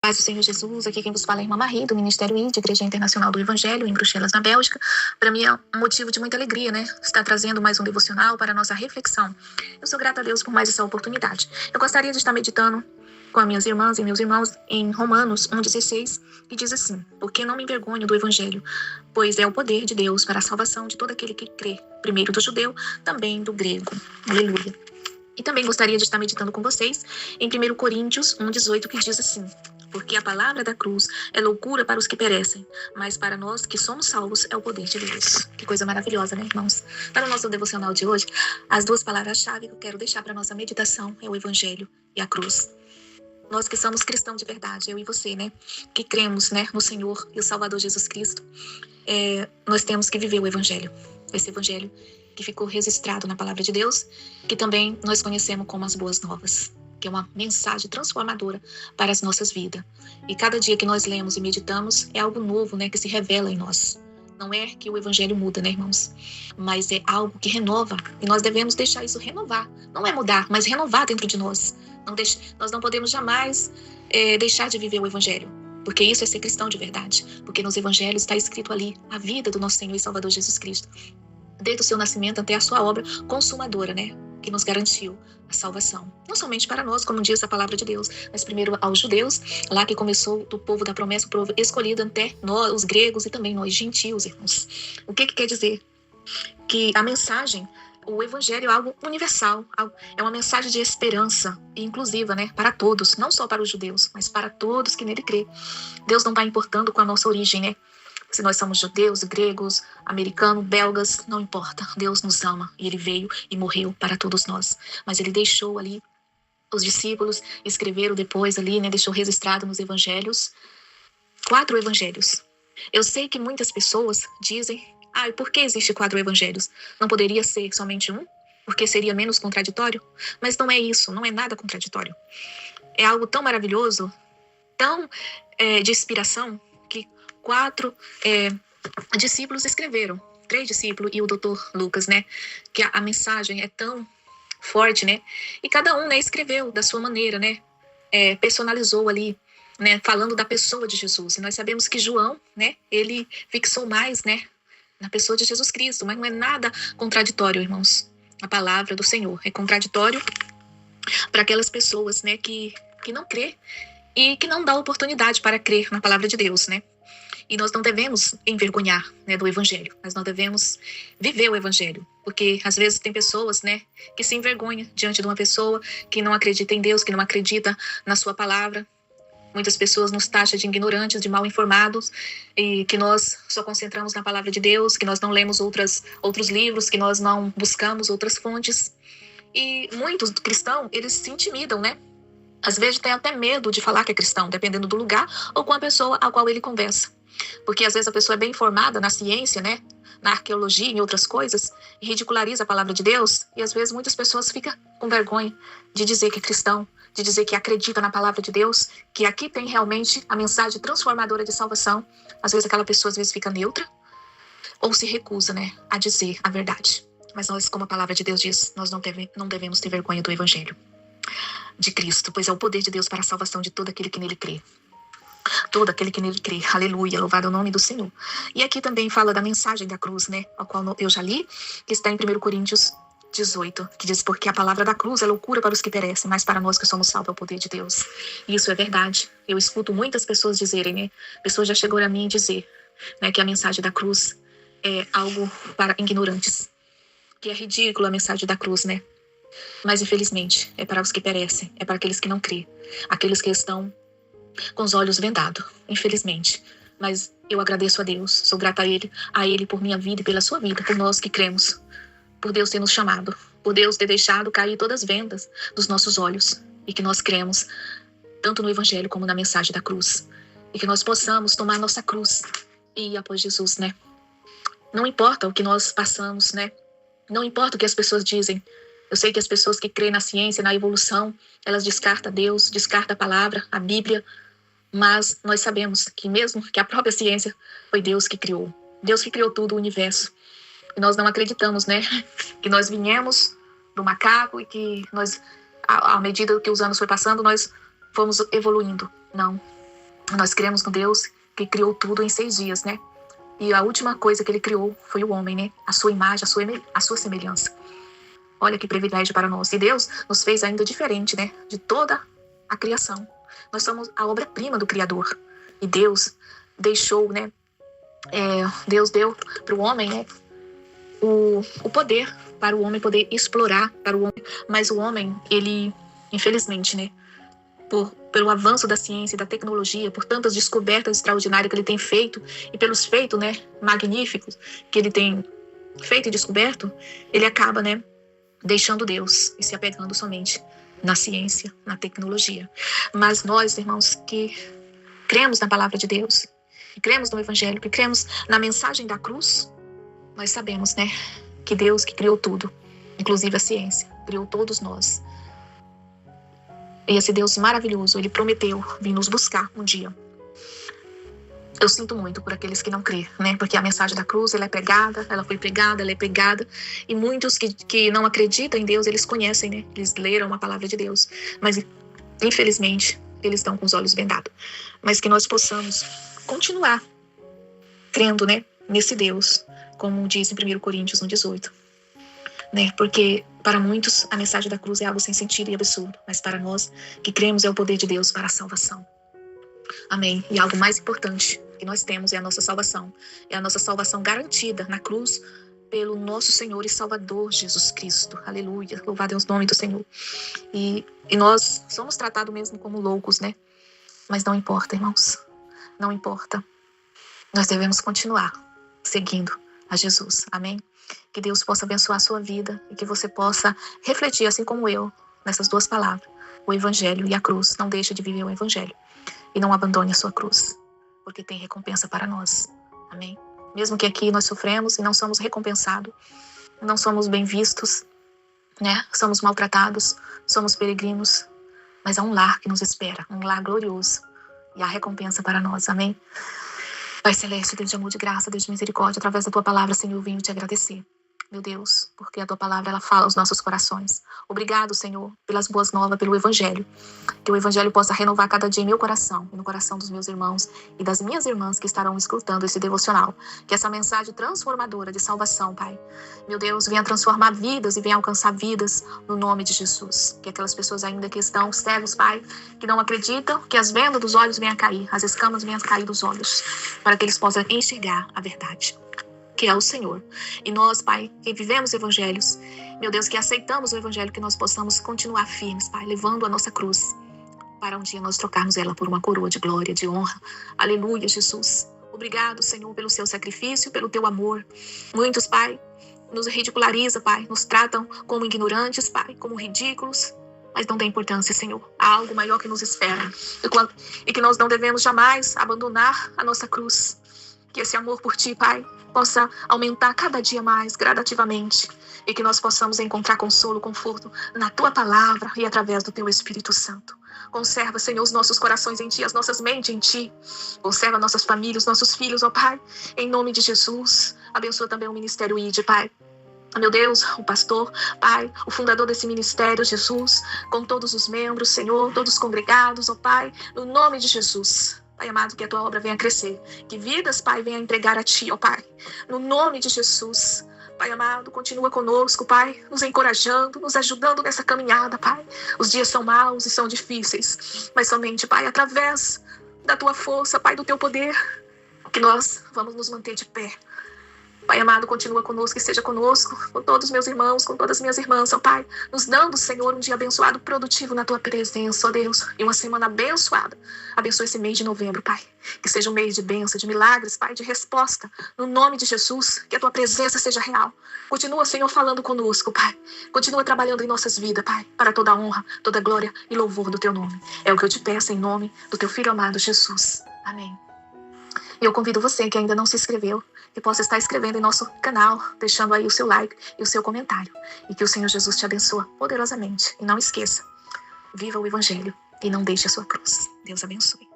Paz do Senhor Jesus, aqui quem vos fala é a irmã Marie, do Ministério ID, Igreja Internacional do Evangelho, em Bruxelas, na Bélgica. Para mim é um motivo de muita alegria, né? Estar trazendo mais um devocional para a nossa reflexão. Eu sou grata a Deus por mais essa oportunidade. Eu gostaria de estar meditando com as minhas irmãs e meus irmãos em Romanos 1,16, que diz assim: porque não me envergonho do Evangelho, pois é o poder de Deus para a salvação de todo aquele que crê, primeiro do judeu, também do grego. Aleluia. E também gostaria de estar meditando com vocês em 1 Coríntios 1,18, que diz assim: porque a palavra da cruz é loucura para os que perecem, mas para nós que somos salvos é o poder de Deus. Que coisa maravilhosa, né, irmãos? Para o nosso devocional de hoje, as duas palavras-chave que eu quero deixar para a nossa meditação é o Evangelho e a cruz. Nós que somos cristãos de verdade, eu e você, né, que cremos, né, no Senhor e o Salvador Jesus Cristo, nós temos que viver o Evangelho. Esse Evangelho que ficou registrado na Palavra de Deus, que também nós conhecemos como as Boas Novas, que é uma mensagem transformadora para as nossas vidas. E cada dia que nós lemos e meditamos, é algo novo, né, que se revela em nós. Não é que o Evangelho muda, né, irmãos? Mas é algo que renova, e nós devemos deixar isso renovar. Não é mudar, mas renovar dentro de nós. Nós não podemos jamais deixar de viver o Evangelho, porque isso é ser cristão de verdade. Porque nos Evangelhos está escrito ali a vida do nosso Senhor e Salvador Jesus Cristo, desde o seu nascimento até a sua obra consumadora, né, que nos garantiu a salvação. Não somente para nós, como diz a palavra de Deus, mas primeiro aos judeus, lá que começou do povo da promessa, o povo escolhido, até nós, os gregos e também nós, gentios, irmãos. O que quer dizer? Que a mensagem, o Evangelho é algo universal, é uma mensagem de esperança e inclusiva, né, para todos, não só para os judeus, mas para todos que nele crê. Deus não está importando com a nossa origem, né? Se nós somos judeus, gregos, americanos, belgas, não importa. Deus nos ama e Ele veio e morreu para todos nós. Mas Ele deixou ali, os discípulos escreveram depois ali, né, deixou registrado nos evangelhos, 4 evangelhos. Eu sei que muitas pessoas dizem: e por que existe 4 evangelhos? Não poderia ser somente um? Porque seria menos contraditório? Mas não é isso, não é nada contraditório. É algo tão maravilhoso, tão de inspiração, que 4 discípulos escreveram, 3 discípulos e o doutor Lucas, né? Que a mensagem é tão forte, né? E cada um, né, escreveu da sua maneira, né? Personalizou ali, né? Falando da pessoa de Jesus. E nós sabemos que João, né? Ele fixou mais, né? Na pessoa de Jesus Cristo, mas não é nada contraditório, irmãos. A palavra do Senhor é contraditório para aquelas pessoas, né? Que não crê e que não dá oportunidade para crer na palavra de Deus, né? E nós não devemos envergonhar, né, do Evangelho. Nós não devemos viver o Evangelho. Porque, às vezes, tem pessoas, né, que se envergonham diante de uma pessoa que não acredita em Deus, que não acredita na sua palavra. Muitas pessoas nos taxam de ignorantes, de mal informados, e que nós só concentramos na palavra de Deus, que nós não lemos outros livros, que nós não buscamos outras fontes. E muitos cristãos, eles se intimidam, né? Às vezes tem até medo de falar que é cristão, dependendo do lugar ou com a pessoa a qual ele conversa. Porque às vezes a pessoa é bem informada na ciência, né? Na arqueologia e em outras coisas, e ridiculariza a palavra de Deus, e às vezes muitas pessoas ficam com vergonha de dizer que é cristão, de dizer que acredita na palavra de Deus, que aqui tem realmente a mensagem transformadora de salvação. Às vezes aquela pessoa fica neutra, ou se recusa, né, a dizer a verdade. Mas nós, como a palavra de Deus diz, nós não devemos ter vergonha do Evangelho de Cristo, pois é o poder de Deus para a salvação de todo aquele que nele crê. Todo aquele que nele crê. Aleluia, louvado é o nome do Senhor. E aqui também fala da mensagem da cruz, né? A qual eu já li, que está em 1 Coríntios 18, que diz: porque a palavra da cruz é loucura para os que perecem, mas para nós que somos salvos é o poder de Deus. E isso é verdade. Eu escuto muitas pessoas dizerem, né? Pessoas já chegaram a mim dizer, né, que a mensagem da cruz é algo para ignorantes. Que é ridículo a mensagem da cruz, né? Mas infelizmente é para os que perecem, é para aqueles que não crê, aqueles que estão com os olhos vendados, infelizmente. Mas eu agradeço a Deus, sou grata a Ele por minha vida e pela sua vida, por nós que cremos, por Deus ter nos chamado, por Deus ter deixado cair todas as vendas dos nossos olhos, e que nós cremos tanto no Evangelho como na mensagem da cruz, e que nós possamos tomar nossa cruz e ir após Jesus, né? Não importa o que nós passamos, né? Não importa o que as pessoas dizem. Eu sei que as pessoas que creem na ciência, na evolução, elas descartam Deus, descartam a palavra, a Bíblia. Mas nós sabemos que mesmo que a própria ciência foi Deus que criou. Deus que criou tudo, o universo. E nós não acreditamos, né? Que nós viemos do macaco e que nós, à medida que os anos foram passando, nós fomos evoluindo. Não. Nós cremos no Deus que criou tudo em 6 dias, né? E a última coisa que ele criou foi o homem, né? A sua imagem, a sua semelhança. Olha que privilégio para nós. E Deus nos fez ainda diferente, né? De toda a criação. Nós somos a obra-prima do Criador. E Deus deixou, né? Deus deu para o homem, né? O poder para o homem poder explorar, para o homem. Mas o homem, ele, infelizmente, né? Pelo avanço da ciência e da tecnologia, por tantas descobertas extraordinárias que ele tem feito, e pelos feitos, né, magníficos que ele tem feito e descoberto, ele acaba, né, deixando Deus e se apegando somente na ciência, na tecnologia. Mas nós, irmãos, que cremos na palavra de Deus, que cremos no Evangelho, que cremos na mensagem da cruz, nós sabemos, né, que Deus que criou tudo, inclusive a ciência, criou todos nós. E esse Deus maravilhoso, ele prometeu vir nos buscar um dia. Eu sinto muito por aqueles que não crêem, né? Porque a mensagem da cruz, ela é pregada, ela foi pregada, ela é pregada. E muitos que não acreditam em Deus, eles conhecem, né? Eles leram a palavra de Deus. Mas, infelizmente, eles estão com os olhos vendados. Mas que nós possamos continuar crendo, né? Nesse Deus, como diz em 1 Coríntios 1,18. Né? Porque para muitos a mensagem da cruz é algo sem sentido e absurdo, mas para nós que cremos é o poder de Deus para a salvação. Amém. E algo mais importante que nós temos é a nossa salvação. É a nossa salvação garantida na cruz pelo nosso Senhor e Salvador Jesus Cristo. Aleluia. Louvado é o nome do Senhor. E nós somos tratados mesmo como loucos, né? Mas não importa, irmãos. Não importa. Nós devemos continuar seguindo a Jesus. Amém. Que Deus possa abençoar a sua vida e que você possa refletir, assim como eu, nessas duas palavras, o Evangelho e a cruz. Não deixe de viver o Evangelho e não abandone a sua cruz, porque tem recompensa para nós. Amém? Mesmo que aqui nós sofremos e não somos recompensados, não somos bem vistos, né? Somos maltratados, somos peregrinos, mas há um lar que nos espera, um lar glorioso e há recompensa para nós. Amém? Pai Celeste, Deus de amor, de graça, Deus de misericórdia, através da Tua palavra, Senhor, eu venho te agradecer. Meu Deus, porque a Tua palavra, ela fala aos nossos corações. Obrigado, Senhor, pelas boas novas, pelo Evangelho. Que o Evangelho possa renovar cada dia em meu coração e no coração dos meus irmãos e das minhas irmãs que estarão escutando esse devocional. Que essa mensagem transformadora de salvação, Pai, meu Deus, venha transformar vidas e venha alcançar vidas no nome de Jesus. Que aquelas pessoas ainda que estão cegos, Pai, que não acreditam, que as vendas dos olhos venham a cair, as escamas venham a cair dos olhos, para que eles possam enxergar a verdade, que é o Senhor. E nós, Pai, que vivemos evangelhos, meu Deus, que aceitamos o Evangelho, que nós possamos continuar firmes, Pai, levando a nossa cruz, para um dia nós trocarmos ela por uma coroa de glória, de honra. Aleluia, Jesus. Obrigado, Senhor, pelo seu sacrifício, pelo teu amor. Muitos, Pai, nos ridicularizam, Pai, nos tratam como ignorantes, Pai, como ridículos, mas não tem importância, Senhor. Há algo maior que nos espera e que nós não devemos jamais abandonar a nossa cruz. Que esse amor por Ti, Pai, possa aumentar cada dia mais, gradativamente, e que nós possamos encontrar consolo, conforto na Tua palavra e através do Teu Espírito Santo. Conserva, Senhor, os nossos corações em Ti, as nossas mentes em Ti. Conserva nossas famílias, nossos filhos, ó Pai, em nome de Jesus. Abençoa também o Ministério ID, Pai. Meu Deus, o pastor, Pai, o fundador desse ministério, Jesus, com todos os membros, Senhor, todos os congregados, ó Pai, no nome de Jesus. Pai amado, que a Tua obra venha crescer, que vidas, Pai, venha entregar a Ti, ó Pai, no nome de Jesus. Pai amado, continua conosco, Pai, nos encorajando, nos ajudando nessa caminhada, Pai. Os dias são maus e são difíceis, mas somente, Pai, através da Tua força, Pai, do Teu poder, que nós vamos nos manter de pé. Pai amado, continua conosco e seja conosco, com todos os meus irmãos, com todas as minhas irmãs, ó Pai, nos dando, Senhor, um dia abençoado, produtivo na Tua presença, ó Deus, e uma semana abençoada. Abençoa esse mês de novembro, Pai, que seja um mês de bênção, de milagres, Pai, de resposta, no nome de Jesus, que a Tua presença seja real. Continua, Senhor, falando conosco, Pai, continua trabalhando em nossas vidas, Pai, para toda a honra, toda a glória e louvor do Teu nome. É o que eu te peço em nome do Teu Filho amado Jesus. Amém. E eu convido você que ainda não se inscreveu, que possa estar inscrevendo em nosso canal, deixando aí o seu like e o seu comentário. E que o Senhor Jesus te abençoe poderosamente. E não esqueça, viva o Evangelho e não deixe a sua cruz. Deus abençoe.